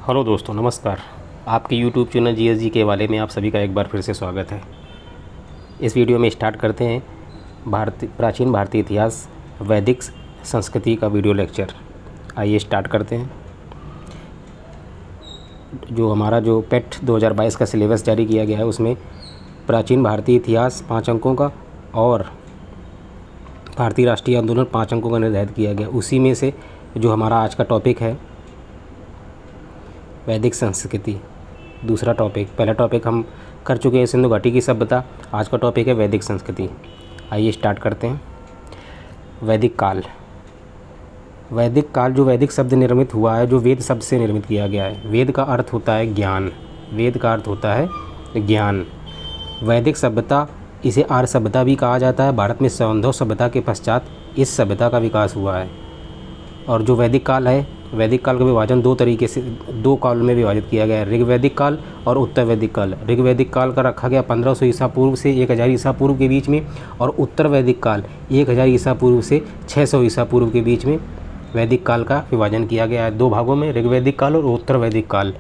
Hello दोस्तों, नमस्कार। आपके यूट्यूब चैनल जीएसजी के वाले में आप सभी का एक बार फिर से स्वागत है। इस वीडियो में स्टार्ट करते हैं प्राचीन भारतीय इतिहास वैदिक संस्कृति का वीडियो लेक्चर। आइए स्टार्ट करते हैं। जो हमारा पेट 2022 का सिलेबस जारी किया गया है उसमें प्राचीन भारतीय इतिहास 5 अंकों का और भारतीय राष्ट्रीय आंदोलन 5 अंकों का निर्धारित किया गया। उसी में से जो हमारा आज का टॉपिक है वैदिक संस्कृति, दूसरा टॉपिक। पहला टॉपिक हम कर चुके हैं सिंधु घाटी की सभ्यता, आज का टॉपिक है वैदिक संस्कृति। आइए स्टार्ट करते हैं। वैदिक काल। वैदिक काल जो वैदिक शब्द निर्मित हुआ है, जो वेद शब्द से निर्मित किया गया है। वेद का अर्थ होता है ज्ञान, वेद का अर्थ होता है ज्ञान। वैदिक सभ्यता, इसे आर्य सभ्यता भी कहा जाता है। भारत में सौंधव सभ्यता के पश्चात इस सभ्यता का विकास हुआ है। और जो वैदिक काल है, वैदिक काल का विभाजन दो काल में विभाजित किया गया है, ऋग्वैदिक काल और उत्तर वैदिक काल। ऋग्वैदिक काल का रखा गया 1500 ईसा पूर्व से 1000 ईसा पूर्व के बीच में, और उत्तर वैदिक काल 1000 ईसा पूर्व से 600 ईसा पूर्व के बीच में वैदिक काल का विभाजन किया गया है दो भागों में, ऋग्वैदिक काल और उत्तर वैदिक काल।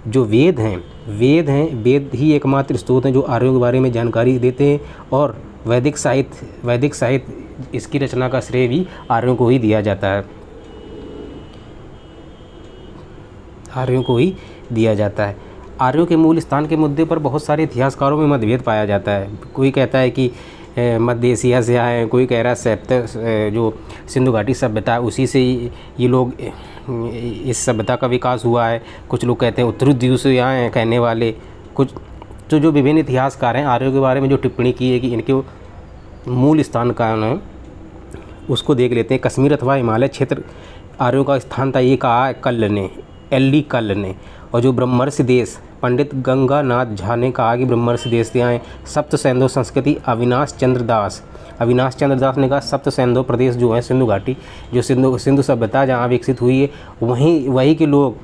जो वेद हैं, वेद ही एकमात्र स्रोत हैं जो आर्यों के बारे में जानकारी देते हैं। और वैदिक साहित्य इसकी रचना का श्रेय भी आर्यों को ही दिया जाता है, आर्यों को ही दिया जाता है। आर्यों के मूल स्थान के मुद्दे पर बहुत सारे इतिहासकारों में मतभेद पाया जाता है। कोई कहता है कि मध्य एशिया से आए हैं, कोई कह रहा है जो सिंधु घाटी सभ्यता है उसी से ये लोग इस सभ्यता का विकास हुआ है। कुछ लोग कहते हैं उत्तरी द्वीप से आए हैं कहने वाले। कुछ तो जो विभिन्न इतिहासकार हैं आर्यों के बारे में जो टिप्पणी की है कि इनके मूल स्थान कहाँ है उसको देख लेते हैं। कश्मीर अथवा हिमालय क्षेत्र आर्यों का स्थान था, ये कहा है कल्ल ने। और जो ब्रह्मर्षि देश, पंडित गंगानाथ झा ने कहा कि ब्रह्मर्षि देश से आए। सप्त सैंधव संस्कृति, अविनाश चंद्र दास ने कहा सप्त सैंधव प्रदेश जो है सिंधु घाटी, जो सिंधु सभ्यता जहाँ विकसित हुई है वहीं के लोग,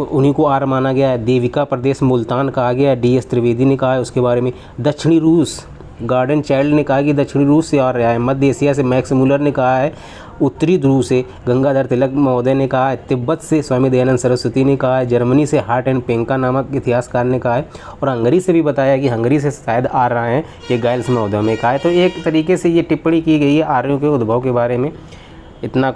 उन्हीं को आर्य माना गया है। देविका प्रदेश मुल्तान कहा गया है, DS त्रिवेदी ने कहा है उसके बारे में। दक्षिणी रूस, गार्डन चाइल्ड ने कहा कि दक्षिणी रूस से आ रहा है। मध्य एशिया से मैक्स मूलर ने कहा है। उत्तरी ध्रुव से गंगाधर तिलक महोदय ने कहा है। तिब्बत से स्वामी दयानंद सरस्वती ने कहा है। जर्मनी से हार्ट एंड पेंका नामक इतिहासकार ने कहा है। और हंगरी से भी बताया कि हंगरी से शायद आ रहा है, ये गाइल्स महोदय ने कहा है। तो एक तरीके से ये टिप्पणी की गई है आर्यों के उद्भव के बारे में। इतना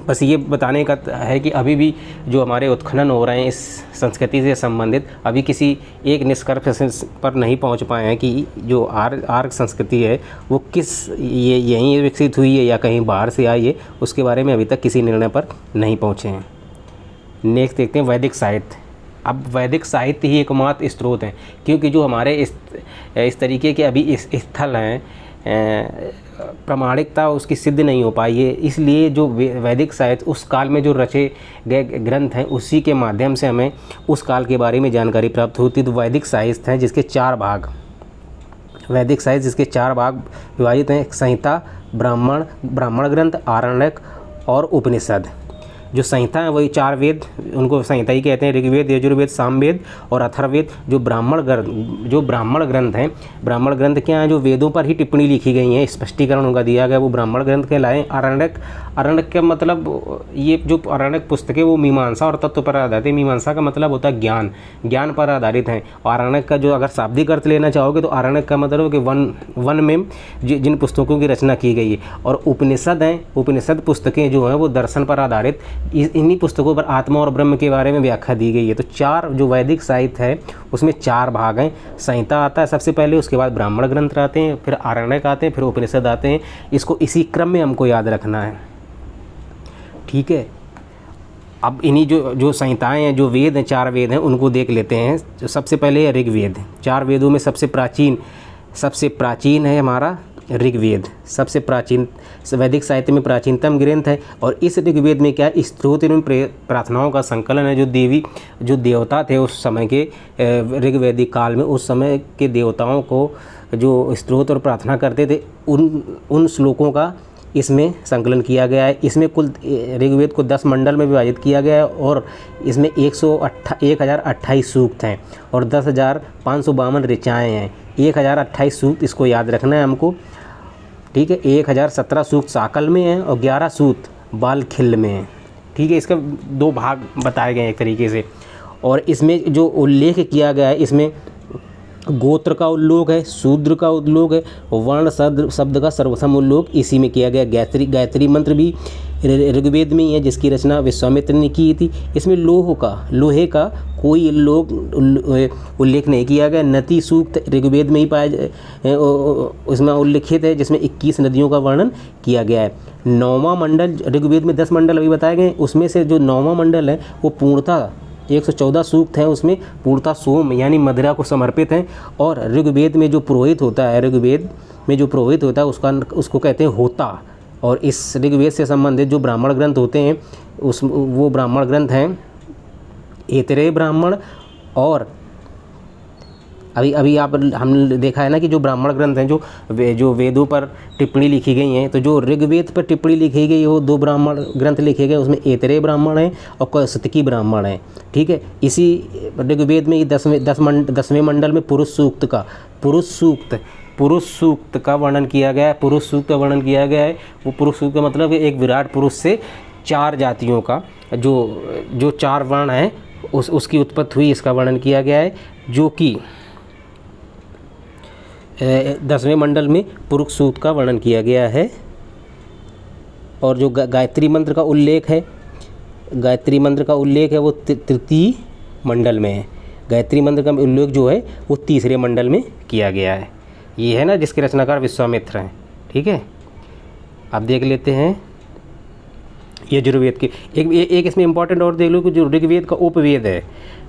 बस ये बताने का है कि अभी भी जो हमारे उत्खनन हो रहे हैं इस संस्कृति से संबंधित, अभी किसी एक निष्कर्ष पर नहीं पहुंच पाए हैं कि जो आर्य संस्कृति है वो यहीं विकसित हुई है या कहीं बाहर से आई है। उसके बारे में अभी तक किसी निर्णय पर नहीं पहुंचे हैं। नेक्स्ट देखते हैं वैदिक साहित्य। अब वैदिक साहित्य ही एकमात्र स्रोत हैं, क्योंकि जो हमारे इस तरीके के अभी इस स्थल हैं प्रामाणिकता उसकी सिद्ध नहीं हो पाई है। इसलिए जो वैदिक साहित्य उस काल में जो रचे गए ग्रंथ हैं उसी के माध्यम से हमें उस काल के बारे में जानकारी प्राप्त होती। तो वैदिक साहित्य हैं जिसके 4 भाग, वैदिक साहित्य जिसके 4 भाग विभाजित हैं। संहिता, ब्राह्मण ग्रंथ, आरण्यक और उपनिषद। जो संहिता है वही 4 वेद, उनको संहिता ही कहते हैं। ऋग्वेद, यजुर्वेद, सामवेद और अथर्ववेद। जो ब्राह्मण ग्रंथ हैं, ब्राह्मण ग्रंथ क्या हैं, जो वेदों पर ही टिप्पणी लिखी गई हैं, स्पष्टीकरण उनका दिया गया, वो ब्राह्मण ग्रंथ कहलाएं। आरण्यक का मतलब, ये जो आरण्यक पुस्तकें वो मीमांसा और तत्व पर आधारित है। मीमांसा का मतलब होता है ज्ञान पर आधारित हैं। और आरण्यक का जो अगर शाब्दिक अर्थ लेना चाहोगे तो आरण्यक का मतलब कि वन में जिन पुस्तकों की रचना की गई है। और उपनिषद हैं, उपनिषद पुस्तकें जो हैं वो दर्शन पर आधारित, इन्हीं पुस्तकों पर आत्मा और ब्रह्म के बारे में व्याख्या दी गई है। तो 4 जो वैदिक साहित्य है उसमें 4 भाग हैं। संहिता आता है सबसे पहले, उसके बाद ब्राह्मण ग्रंथ आते हैं, फिर आरण्यक आते हैं, फिर उपनिषद आते हैं। इसको इसी क्रम में हमको याद रखना है, ठीक है। अब इन्हीं जो संहिताएं हैं, जो वेद हैं, 4 वेद हैं, उनको देख लेते हैं। जो सबसे पहले है ऋग्वेद। 4 वेदों में सबसे प्राचीन है हमारा ऋग्वेद। सबसे प्राचीन वैदिक साहित्य में प्राचीनतम ग्रंथ है। और इस ऋग्वेद में क्या है, स्तोत्र एवं प्रार्थनाओं का संकलन है। जो देवता थे उस समय के ऋग्वैदिक काल में, उस समय के देवताओं को जो स्तोत्र और प्रार्थना करते थे उन श्लोकों का इसमें संकलन किया गया है। इसमें कुल ऋग्वेद को 10 मंडल में विभाजित किया गया है और इसमें 1028 सूक्त हैं और 10,552 ऋचाएँ हैं। 1028 सूक्त, इसको याद रखना है हमको, ठीक है। 1017 सूक्त साकल में हैं और 11 सूक्त बालखिल में हैं। ठीक है, इसका 2 भाग बताए गए हैं एक तरीके से। और इसमें जो उल्लेख किया गया है, इसमें गोत्र का उल्लेख है, शूद्र का उल्लेख है, वर्ण शब्द का सर्वसम उल्लेख इसी में किया गया। गायत्री मंत्र भी ऋग्वेद में ही है, जिसकी रचना विश्वामित्र ने की थी। इसमें लोहे का कोई उल्लेख नहीं किया गया। नदी सूक्त ऋग्वेद में ही उसमें उल्लिखित है, जिसमें 21 नदियों का वर्णन किया गया है। 9वां मंडल, ऋग्वेद में 10 मंडल अभी बताए गए, उसमें से जो 9वां मंडल है वो पूर्णतः 114 सूक्त हैं, उसमें पूर्णतः सोम यानी मदिरा को समर्पित हैं। और ऋग्वेद में जो पुरोहित होता है, उसको कहते हैं होता। और इस ऋग्वेद से संबंधित जो ब्राह्मण ग्रंथ होते हैं वो ब्राह्मण ग्रंथ हैं ऐतरेय ब्राह्मण। और अभी हमने देखा है ना कि जो ब्राह्मण ग्रंथ हैं, जो वेदों पर टिप्पणी लिखी गई हैं, तो जो ऋग्वेद पर टिप्पणी लिखी गई वो 2 ब्राह्मण ग्रंथ लिखे गए, उसमें ऐतरेय ब्राह्मण है और कौशिकी ब्राह्मण है। ठीक है, इसी ऋग्वेद में 10वें मंडल में पुरुष सूक्त का वर्णन किया गया है। पुरुष सूक्त का वर्णन किया गया है। वो पुरुष सूक्त का मतलब एक विराट पुरुष से 4 जातियों का जो 4 वर्ण हैं उसकी उत्पत्ति हुई, इसका वर्णन किया गया है, जो कि 10वें मंडल में पुरुष सूक्त का वर्णन किया गया है। और जो गायत्री मंत्र का उल्लेख है वो तृतीय मंडल में है। गायत्री मंत्र का उल्लेख जो है वो 3रे मंडल में किया गया है। ये है ना जिसके रचनाकार विश्वामित्र हैं। ठीक है, अब देख लेते हैं यजुर्वेद के एक इसमें इम्पॉर्टेंट और देख लो कि जो ऋग्वेद का उपवेद है,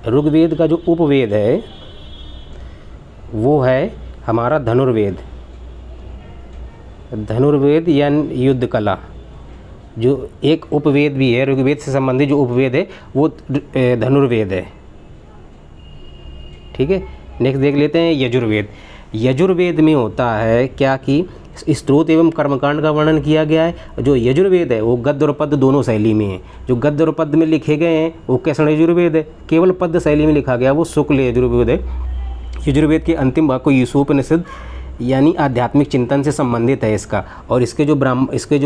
ऋग्वेद का जो उपवेद है वो है हमारा धनुर्वेद या युद्ध कला। जो एक उपवेद भी है ऋग्वेद से संबंधित, जो उपवेद है वो धनुर्वेद है। ठीक है, नेक्स्ट देख लेते हैं यजुर्वेद में होता है क्या कि स्तोत्र एवं कर्मकांड का वर्णन किया गया है। जो यजुर्वेद है वो गद्य और पद्य दोनों शैली में है। जो गद्य और पद्य में लिखे गए हैं वो कृष्ण यजुर्वेद है, केवल पद्य शैली में लिखा गया वो शुक्ल यजुर्वेद है। यजुर्वेद के अंतिम भाग को ईशोपनिषद यानी आध्यात्मिक चिंतन से संबंधित है इसका। और इसके जो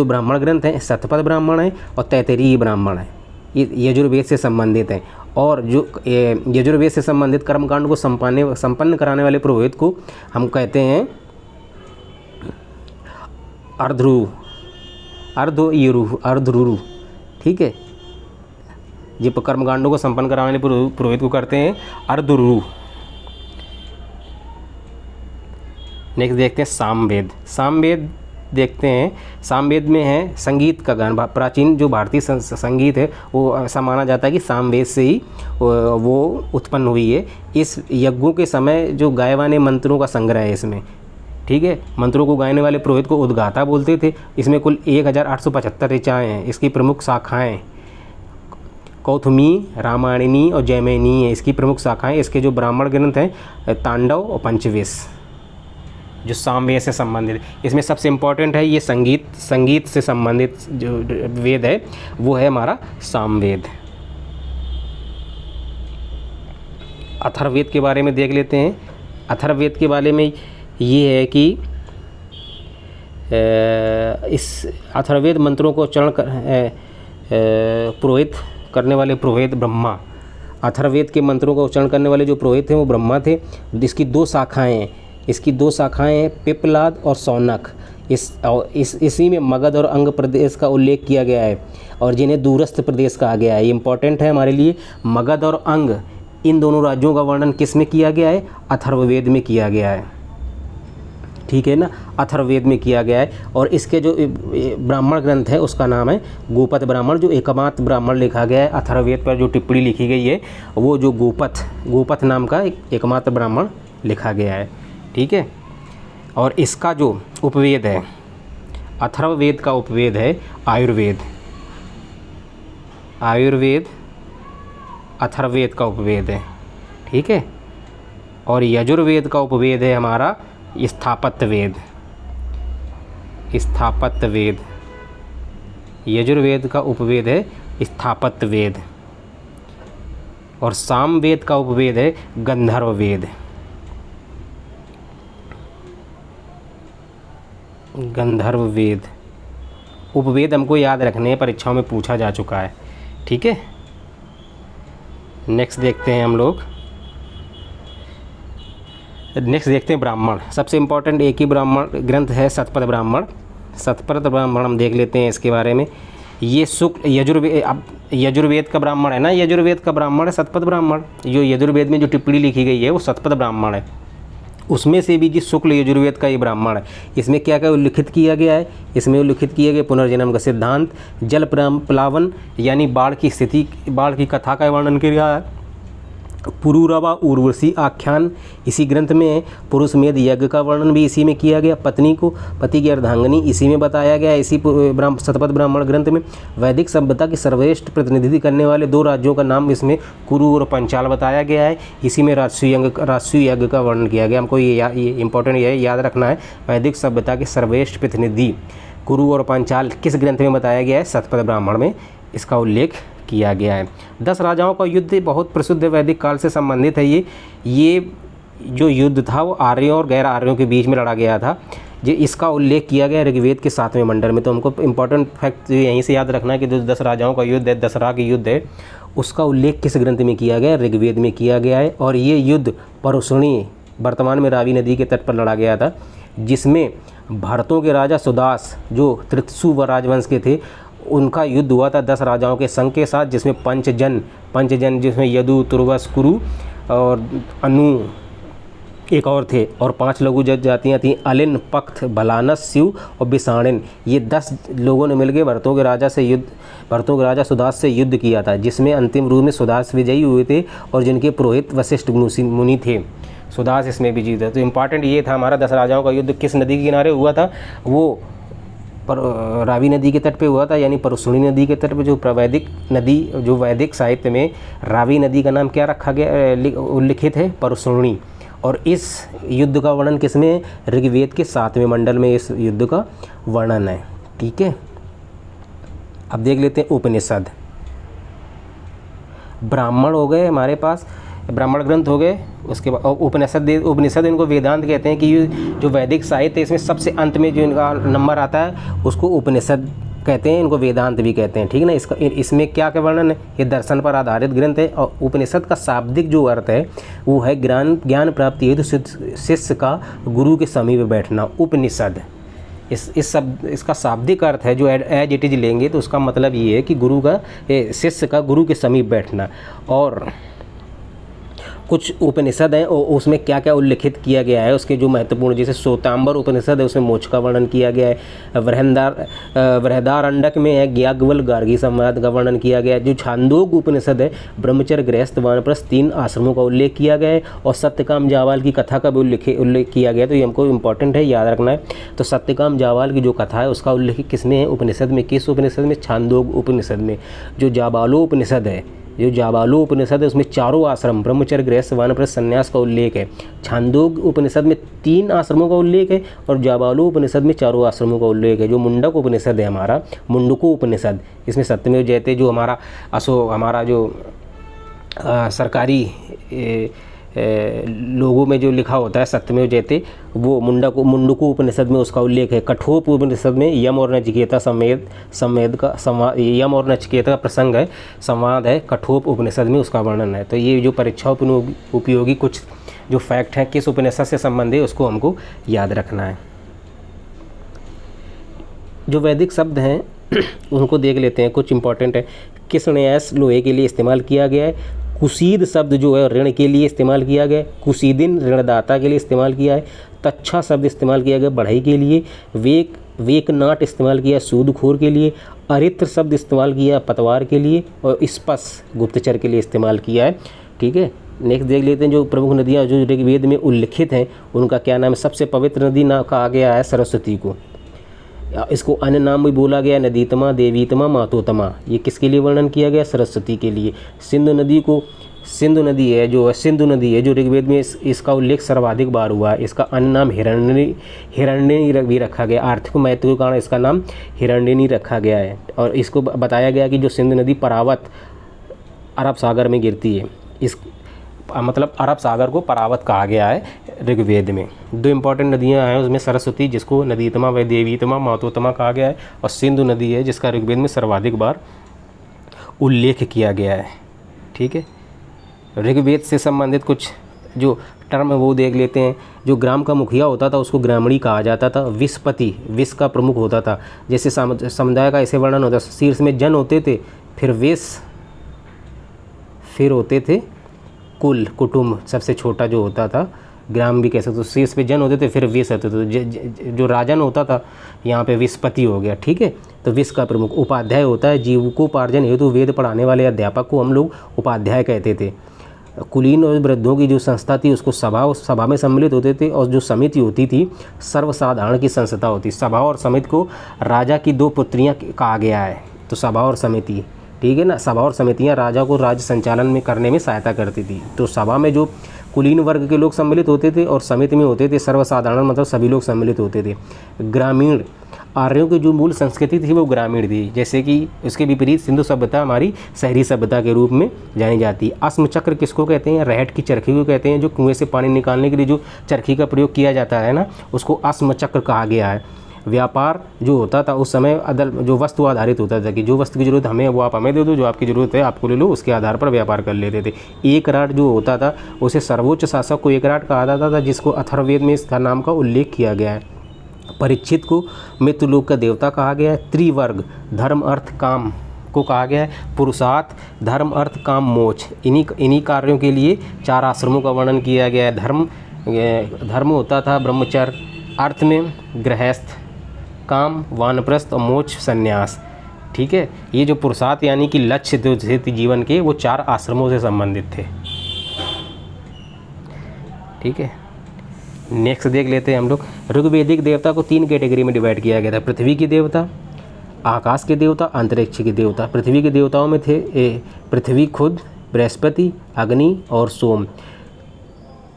ब्राह्मण ग्रंथ हैं शतपथ ब्राह्मण है और तैतरीय ब्राह्मण है, ये यजुर्वेद से संबंधित हैं। और जो यजुर्वेद से संबंधित कर्मकांड को संपन्न कराने वाले पुरोहित को हम कहते हैं अर्धरुरु। ठीक है, ये कर्मकांडों को संपन्न कराने वाले पुरोहित को करते हैं अर्धरुरु। नेक्स्ट देखते हैं सामवेद देखते हैं। सामवेद में है संगीत का गान। प्राचीन जो भारतीय संगीत है वो ऐसा माना जाता है कि सामवेद से ही वो उत्पन्न हुई है। इस यज्ञों के समय जो गाए वाले मंत्रों का संग्रह है इसमें। ठीक है, मंत्रों को गाने वाले पुरोहित को उद्गाता बोलते थे। इसमें कुल 1875 ऋचाएँ हैं। इसकी प्रमुख शाखाएँ कौथुमी, रामायणी और जैमिनी है इसकी प्रमुख शाखाएँ। इसके जो ब्राह्मण ग्रंथ हैं तांडव और पंचविश, जो सामवेद से संबंधित। इसमें सबसे इम्पोर्टेंट है ये संगीत से संबंधित जो वेद है वो है हमारा सामवेद। अथर्ववेद के बारे में देख लेते हैं। अथर्ववेद के बारे में ये है कि इस अथर्ववेद मंत्रों को उच्चारण पुरोहित करने वाले पुरोहित ब्रह्मा। अथर्ववेद के मंत्रों का उच्चारण करने वाले जो पुरोहित हैं वो ब्रह्मा थे। इसकी 2 शाखाएँ हैं। हैं पिप्पलाद और शौनक। इसी में मगध और अंग प्रदेश का उल्लेख किया गया है और जिन्हें दूरस्थ प्रदेश कहा गया है। ये इंपॉर्टेंट है हमारे लिए। मगध और अंग इन दोनों राज्यों का वर्णन किस में किया गया है? अथर्ववेद में किया गया है। ठीक है ना, अथर्ववेद में किया गया है। और इसके जो ब्राह्मण ग्रंथ है उसका नाम है गोपथ ब्राह्मण, जो एकमात्र ब्राह्मण लिखा गया है। अथर्ववेद पर जो टिप्पणी लिखी गई है वो जो गोपथ नाम का एकमात्र ब्राह्मण लिखा गया है। ठीक है, और इसका जो उपवेद है अथर्ववेद का उपवेद है आयुर्वेद अथर्ववेद का उपवेद है। ठीक है, और यजुर्वेद का उपवेद है हमारा स्थापत्यवेद। यजुर्वेद का उपवेद है स्थापत्यवेद और सामवेद का उपवेद है गंधर्ववेद। उपवेद हमको याद रखने हैं, परीक्षाओं में पूछा जा चुका है। ठीक है। नेक्स्ट देखते हैं हम लोग, नेक्स्ट देखते हैं ब्राह्मण। सबसे इम्पोर्टेंट एक ही ब्राह्मण ग्रंथ है शतपथ ब्राह्मण। शतपथ ब्राह्मण हम देख लेते हैं इसके बारे में। ये शुक्ल यजुर्वेद, अब यजुर्वेद का ब्राह्मण है ना, यजुर्वेद का ब्राह्मण है शतपथ ब्राह्मण। जो यजुर्वेद में जो टिप्पणी लिखी गई है वो शतपथ ब्राह्मण है, उसमें से भी जिस शुक्ल यजुर्वेद का ये ब्राह्मण है। इसमें क्या क्या उल्लिखित किया गया है? इसमें उल्लिखित किया गया पुनर्जन्म का सिद्धांत, जल प्लावन यानी बाढ़ की स्थिति, बाढ़ की कथा का वर्णन किया है, पुरूरवा उर्वशी आख्यान इसी ग्रंथ में है, पुरुषमेध यज्ञ का वर्णन भी इसी में किया गया, पत्नी को पति की अर्धांगिनी इसी में बताया गया है, इसी शतपथ ब्राह्मण ग्रंथ में। वैदिक सभ्यता की सर्वश्रेष्ठ प्रतिनिधि करने वाले 2 राज्यों का नाम इसमें कुरु और पंचाल बताया गया है। इसी में राजसूय यज्ञ का वर्णन किया गया। हमको ये इंपॉर्टेंट ये याद रखना है, वैदिक सभ्यता के सर्वश्रेष्ठ प्रतिनिधि कुरु और पंचाल किस ग्रंथ में बताया गया है? शतपथ ब्राह्मण में इसका उल्लेख किया गया है। 10 राजाओं का युद्ध बहुत प्रसिद्ध वैदिक काल से संबंधित है। ये जो युद्ध था वो आर्यों और गैर आर्यों के बीच में लड़ा गया था। जो इसका उल्लेख किया गया ऋग्वेद के 7वें मंडल में। तो हमको इंपॉर्टेंट फैक्ट यहीं से याद रखना है कि जो 10 राजाओं का युद्ध है, दसरा की युद्ध है, उसका उल्लेख किस ग्रंथ में किया गया है? ऋग्वेद में किया गया है। और ये युद्ध परुष्णी वर्तमान में रावी नदी के तट पर लड़ा गया था, जिसमें भारतों के राजा सुदास जो तृत्सु राजवंश के थे उनका युद्ध हुआ था 10 राजाओं के संघ के साथ, जिसमें पंचजन जिसमें यदु, तुर्वस, कुरु और अनु एक और थे, और 5 लघु जातियाँ थीं, अलिन, पक्त, बलानस, शिव और बिसाणिन। ये 10 लोगों ने मिलकर भरतों के राजा सुदास से युद्ध किया था, जिसमें अंतिम रूप में सुदास विजयी हुए थे और जिनके पुरोहित वशिष्ठ मुनि थे। सुदास इसमें भी जीते। तो इम्पॉर्टेंट ये था हमारा 10 राजाओं का युद्ध किस नदी के किनारे हुआ था? वो रावी नदी के तट पे हुआ था, यानी परुष्णी नदी के तट पे। जो प्रवैदिक नदी, जो वैदिक साहित्य में रावी नदी का नाम क्या रखा गया, उल्लिखित है? परुष्णी। और इस युद्ध का वर्णन किसमें? ऋग्वेद के 7वें मंडल में इस युद्ध का वर्णन है। ठीक है, अब देख लेते हैं उपनिषद। ब्राह्मण हो गए हमारे पास, ब्राह्मण ग्रंथ हो गए। उसके बाद उपनिषद इनको वेदांत कहते हैं कि जो वैदिक साहित्य है इसमें सबसे अंत में जो इनका नंबर आता है उसको उपनिषद कहते हैं, इनको वेदांत भी कहते हैं। ठीक है ना। इसमें क्या क्या वर्णन है? ये दर्शन पर आधारित ग्रंथ है। और उपनिषद का शाब्दिक जो अर्थ है वो है ज्ञान प्राप्ति हेतु शिष्य का गुरु के समीप बैठना। उपनिषद इसका शाब्दिक अर्थ है, जो एज इट इज लेंगे तो उसका मतलब ये है कि गुरु का, शिष्य का गुरु के समीप बैठना। और कुछ उपनिषद हैं और उसमें क्या क्या उल्लिखित किया गया है उसके जो महत्वपूर्ण, जैसे श्वेतांबर उपनिषद है उसमें मोक्ष का वर्णन किया गया है। बृहदारण्यक में है याज्ञवल्क्य गार्गी संवाद का वर्णन किया गया है। जो छांदोग्य उपनिषद है ब्रह्मचर्य, गृहस्थ, वानप्रस्थ 3 आश्रमों का उल्लेख किया गया है। और सत्यकाम जावाल की कथा का भी उल्लेख किया गया है। तो ये हमको इंपॉर्टेंट है, याद रखना है। तो सत्यकाम जावाल की जो कथा है उसका उल्लेख किसमें है? उपनिषद में। किस उपनिषद में? छांदोग्य उपनिषद में। जो जाबालो उपनिषद है, जो जाबालो उपनिषद है उसमें 4 आश्रम ब्रह्मचर्य, गृहस्थ, वानप्रस्थ, संन्यास का उल्लेख है। छांदोग्य उपनिषद में 3 आश्रमों का उल्लेख है और जाबालो उपनिषद में 4 आश्रमों का उल्लेख है। जो मुंडक उपनिषद है हमारा, मुंडको उपनिषद, इसमें सत्यमेव जयते जो हमारा जो सरकारी लोगों में जो लिखा होता है सत्यमेव जयते, वो मुंडको उपनिषद में उसका उल्लेख है। कठोप उपनिषद में यम और नचिकेता संवेद का संवाद, यम और नचिकेता का प्रसंग है, संवाद है, कठोप उपनिषद में उसका वर्णन है। तो ये जो परीक्षा उपयोगी कुछ जो फैक्ट हैं किस उपनिषद से संबंधित उसको हमको याद रखना है। जो वैदिक शब्द हैं उनको देख लेते हैं, कुछ इंपॉर्टेंट है। कृष्णयास लोहे के लिए इस्तेमाल किया गया है। कुसीद शब्द जो है ऋण के लिए इस्तेमाल किया गया है। कुसीदिन ऋणदाता के लिए इस्तेमाल किया है। तच्छा शब्द इस्तेमाल किया गया बढ़ई के लिए। वेकनाट इस्तेमाल किया सूदखोर के लिए। अरित्र शब्द इस्तेमाल किया पतवार के लिए। और स्पस गुप्तचर के लिए इस्तेमाल किया है। ठीक है, नेक्स्ट देख लेते हैं जो प्रमुख नदियाँ जो ऋग्वेद में उल्लिखित हैं उनका क्या नाम है। सबसे पवित्र नदी ना कहा गया है सरस्वती को। इसको अन्य नाम भी बोला गया, नदीतमा, देवीतमा, मातोतमा। ये किसके लिए वर्णन किया गया? सरस्वती के लिए। सिंधु नदी है जो ऋग्वेद में इसका उल्लेख सर्वाधिक बार हुआ है। इसका अन्य नाम हिरण्यनी भी रखा गया। आर्थिक महत्व के कारण इसका नाम हिरण्यनी रखा गया है। और इसको बताया गया कि जो सिंधु नदी परावत अरब सागर में गिरती है, इस मतलब अरब सागर को परावत कहा गया है ऋग्वेद में। 2 इंपॉर्टेंट नदियां हैं उसमें, सरस्वती जिसको नदीतमा व देवीतमा, मातोतमा कहा गया है, और सिंधु नदी है जिसका ऋग्वेद में सर्वाधिक बार उल्लेख किया गया है। ठीक है, ऋग्वेद से संबंधित कुछ जो टर्म है वो देख लेते हैं। जो ग्राम का मुखिया होता था उसको ग्रामीणी कहा जाता था। विस्पति, विस का प्रमुख होता था। जैसे समुदाय का ऐसे वर्णन होता, शीर्ष में जन होते थे, फिर विस, फिर होते थे कुल, कुटुंब सबसे छोटा जो होता था, ग्राम भी कह सकते हो। शीर्ष पे जन होते थे, फिर विस होते थे। जो राजन होता था यहाँ पे विस्पति हो गया। ठीक है, तो विस का प्रमुख। उपाध्याय होता है जीविकोपार्जन हेतु वेद पढ़ाने वाले अध्यापक को हम लोग उपाध्याय कहते थे। कुलीन और वृद्धों की जो संस्था थी उसको सभा में सम्मिलित होते थे। और जो समिति होती थी सर्वसाधारण की संस्था होती। सभा और समिति को राजा की 2 पुत्रियाँ कहा गया है। तो सभा और समिति, ठीक है ना, सभा और समितियाँ राजा को राज्य संचालन में करने में सहायता करती थी। तो सभा में जो कुलीन वर्ग के लोग सम्मिलित होते थे और समिति में होते थे सर्वसाधारण, मतलब सभी लोग सम्मिलित होते थे। ग्रामीण, आर्यों की जो मूल संस्कृति थी वो ग्रामीण थी। जैसे कि उसके विपरीत सिंधु सभ्यता हमारी शहरी सभ्यता के रूप में जानी जाती है। अस्म चक्र किसको कहते हैं? रहट की चरखी को कहते हैं। जो कुएं से पानी निकालने के लिए जो चरखी का प्रयोग किया जाता है ना, उसको अस्म चक्र कहा गया है। व्यापार जो होता था उस समय जो वस्तु आधारित होता था कि जो वस्तु की ज़रूरत हमें वो आप हमें दे दो, जो आपकी ज़रूरत है आपको ले लो, उसके आधार पर व्यापार कर लेते थे। एक राट जो होता था उसे सर्वोच्च शासक को एक राट कहा जाता था, जिसको अथर्ववेद में इसका नाम का उल्लेख किया गया है। परीक्षित को मृत्युलोक का देवता कहा गया है। त्रिवर्ग, धर्म अर्थ काम को कहा गया है। पुरुषार्थ, धर्म अर्थ काम मोक्ष, इन्हीं कार्यों के लिए 4 आश्रमों का वर्णन किया गया है। धर्म होता था ब्रह्मचर्य, अर्थ में गृहस्थ, काम वानप्रस्थ और मोक्ष संन्यास। ठीक है, ये जो पुरुषार्थ यानी कि लक्ष्य जो थे जीवन के, वो 4 आश्रमों से संबंधित थे। ठीक है, नेक्स्ट देख लेते हैं हम लोग। ऋग्वेदिक देवता को 3 कैटेगरी में डिवाइड किया गया था। पृथ्वी के देवता, आकाश के देवता, अंतरिक्ष के देवता। पृथ्वी के देवताओं में थे पृथ्वी खुद, बृहस्पति, अग्नि और सोम।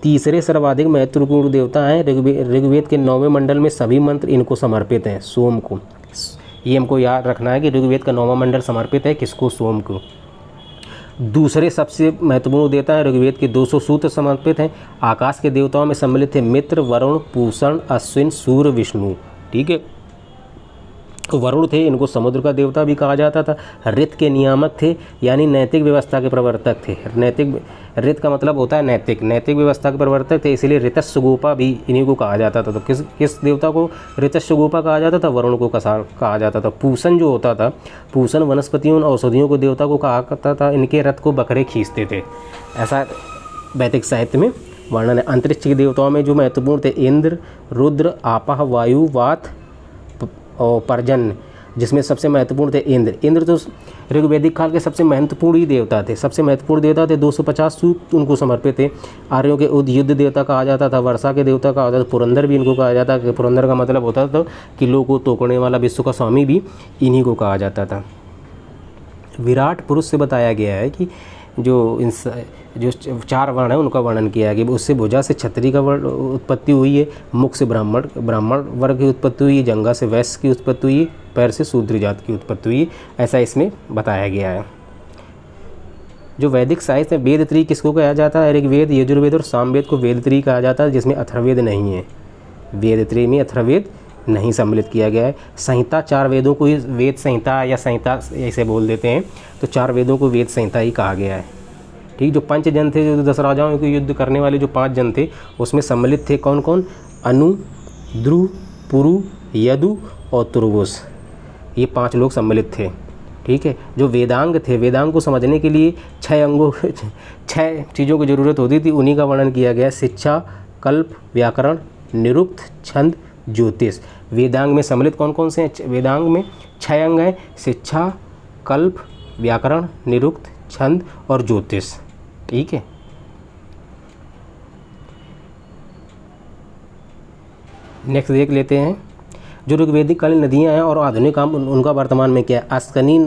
तीसरे सर्वाधिक महत्वपूर्ण देवता हैं। ऋग्वेद के 9वें मंडल में सभी मंत्र इनको समर्पित हैं, सोम को। ये हमको याद रखना है कि ऋग्वेद का 9वां मंडल समर्पित है किसको? सोम को। दूसरे सबसे महत्वपूर्ण देवता हैं ऋग्वेद के 200 सूत्र समर्पित हैं। आकाश के देवताओं में सम्मिलित थे मित्र, वरुण, पूषण, अश्विन, सूर्य, विष्णु। ठीक है, वरुण थे, इनको समुद्र का देवता भी कहा जाता था। ऋत के नियामक थे, यानी नैतिक व्यवस्था के प्रवर्तक थे। ऋत का मतलब होता है नैतिक व्यवस्था के प्रवर्तक थे, इसलिए ऋतस्वगोपा भी इन्हीं को कहा जाता था। तो किस देवता को ऋतस्वगोपा कहा जाता था? वरुण को कहा जाता था। पूषण जो होता था, पूषण वनस्पतियों और औषधियों को देवता को कहा करता था। इनके रथ को बकरे खींचते थे, ऐसा वैदिक साहित्य में वर्णन है। अंतरिक्ष के देवताओं में जो महत्वपूर्ण थे इंद्र, रुद्र, आपह, वायु, वात और पर्जन्य, जिसमें सबसे महत्वपूर्ण थे इंद्र। इंद्र तो ऋग्वैदिक काल के सबसे महत्वपूर्ण ही देवता थे। 250 सूक्त उनको समर्पित थे। आर्यों के युद्ध देवता कहा जाता था। वर्षा के देवता कहा जाता था। पुरंदर भी इनको कहा जाता था। पुरंदर का मतलब होता था किलों को तोड़ने वाला, विश्व का स्वामी भी इन्हीं को कहा जाता था। विराट पुरुष से बताया गया है कि जो 4 वर्ण है उनका वर्णन किया गया। उससे भुजा से क्षत्रिय का उत्पत्ति हुई है। मुख से ब्राह्मण वर्ग की उत्पत्ति हुई है। जंघा से वैश्य की उत्पत्ति हुई है। पैर से शूद्र जाति की उत्पत्ति हुई है, ऐसा इसमें बताया गया है। जो वैदिक साहित्य में वेद त्रयी किसको कहा जाता है? ऋग्वेद, यजुर्वेद और सामवेद को वेद त्रयी कहा जाता है, जिसमें अथर्ववेद नहीं है। वेद त्रयी में अथर्ववेद नहीं सम्मिलित किया गया है। संहिता 4 वेदों को ही वेद संहिता या संहिता ऐसे बोल देते हैं। तो 4 वेदों को वेद संहिता ही कहा गया है। ठीक, जो 5 जन थे, जो 10 राजाओं को युद्ध करने वाले जो 5 जन थे, उसमें सम्मिलित थे कौन कौन? अनु, ध्रुव, पुरु, यदु और तुर्वस। ये 5 लोग सम्मिलित थे। ठीक है, जो वेदांग थे, वेदांग को समझने के लिए 6 चीज़ों की ज़रूरत होती थी, उन्हीं का वर्णन किया गया। शिक्षा, कल्प, व्याकरण, निरुक्त, छंद, ज्योतिष। वेदांग में सम्मिलित कौन कौन से हैं? वेदांग में 6 अंग हैं, शिक्षा, कल्प, व्याकरण, निरुक्त, छंद और ज्योतिष। ठीक है, नेक्स्ट देख लेते हैं। जो ऋग्वैदिक कालीन नदियाँ हैं और आधुनिक काम उनका वर्तमान में क्या है? अस्कनी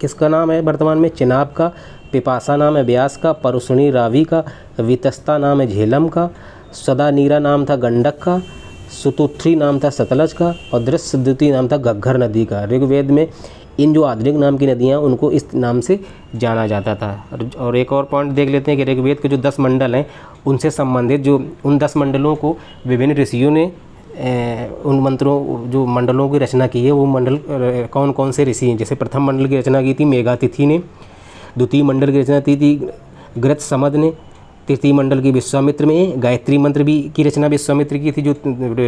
किसका नाम है वर्तमान में? चिनाब का। पिपासा नाम है व्यास का। परुष्णी रावी का। वितस्ता नाम है झेलम का। सदा नीरा नाम था गंडक का। सुतुथ्री नाम था सतलज का। और दृश्यद्युति नाम था घग्घर नदी का। ऋग्वेद में इन जो आधुनिक नाम की नदियाँ उनको इस नाम से जाना जाता था। और एक और पॉइंट देख लेते हैं कि ऋग्वेद के जो 10 मंडल हैं उनसे संबंधित जो उन 10 मंडलों को विभिन्न ऋषियों ने उन मंत्रों जो मंडलों की रचना की है, वो मंडल कौन कौन से ऋषि हैं? जैसे प्रथम मंडल की रचना की थी मेघातिथि ने। द्वितीय मंडल की रचना की थी ग्रथ समद ने। तृतीय मंडल की विश्वामित्र में। गायत्री मंत्र भी की रचना विश्वामित्र की थी जो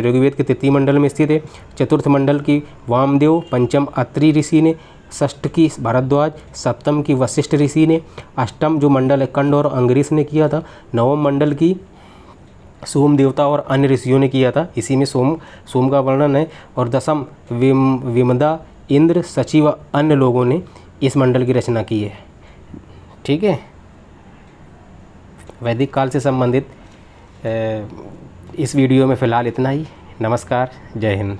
ऋग्वेद के तृतीय मंडल में स्थित है। चतुर्थ मंडल की वामदेव। पंचम अत्रि ऋषि ने। षष्ठ की भारद्वाज। सप्तम की वशिष्ठ ऋषि ने। अष्टम जो मंडल है कंड और अंगरीष ने किया था। नवम मंडल की सोम देवता और अन्य ऋषियों ने किया था, इसी में सोम का वर्णन है। और दसम विमदा, इंद्र, सचिव व अन्य लोगों ने इस मंडल की रचना की है। ठीक है, वैदिक काल से संबंधित इस वीडियो में फ़िलहाल इतना ही। नमस्कार, जय हिंद।